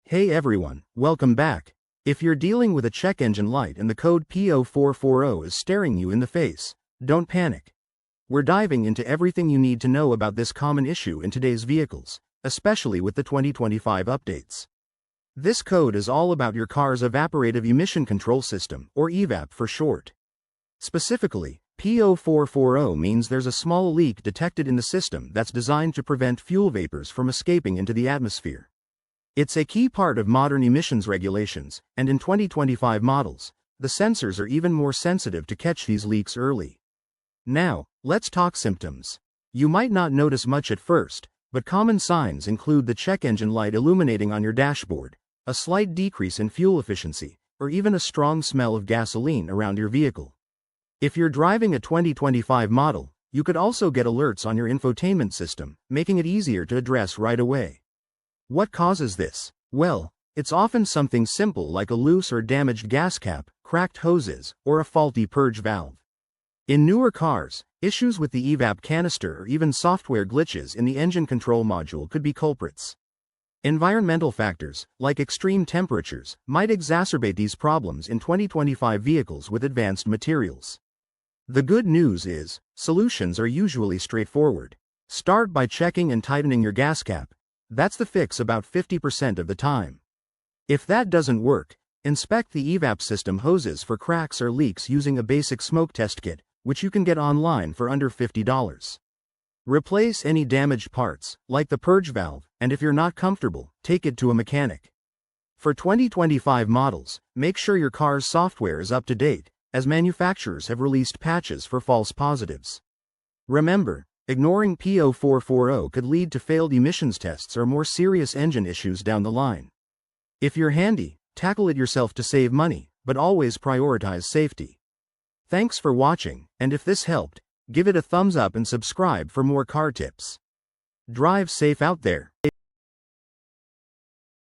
Hey everyone, welcome back. If you're dealing with a check engine light and the code P0440 is staring you in the face, don't panic. We're diving into everything you need to know about this common issue in today's vehicles, especially with the 2025 updates. This code is all about your car's evaporative emission control system, or evap for short. Specifically, P0440 means there's a small leak detected in the system that's designed to prevent fuel vapors from escaping into the atmosphere. It's a key part of modern emissions regulations, and in 2025 models, the sensors are even more sensitive to catch these leaks early. Now, let's talk symptoms. You might not notice much at first, but common signs include the check engine light illuminating on your dashboard, a slight decrease in fuel efficiency, or even a strong smell of gasoline around your vehicle. If you're driving a 2025 model, you could also get alerts on your infotainment system, making it easier to address right away. What causes this? Well, it's often something simple like a loose or damaged gas cap, cracked hoses, or a faulty purge valve. In newer cars, issues with the evap canister or even software glitches in the engine control module could be culprits. Environmental factors, like extreme temperatures, might exacerbate these problems in 2025 vehicles with advanced materials. The good news is, solutions are usually straightforward. Start by checking and tightening your gas cap. That's the fix about 50% of the time. If that doesn't work, inspect the evap system hoses for cracks or leaks using a basic smoke test kit, which you can get online for under $50. Replace any damaged parts, like the purge valve, and if you're not comfortable, take it to a mechanic. For 2025 models, make sure your car's software is up to date, as manufacturers have released patches for false positives. Remember, ignoring P0440 could lead to failed emissions tests or more serious engine issues down the line. If you're handy, tackle it yourself to save money, but always prioritize safety. Thanks for watching, and if this helped, give it a thumbs up and subscribe for more car tips. Drive safe out there.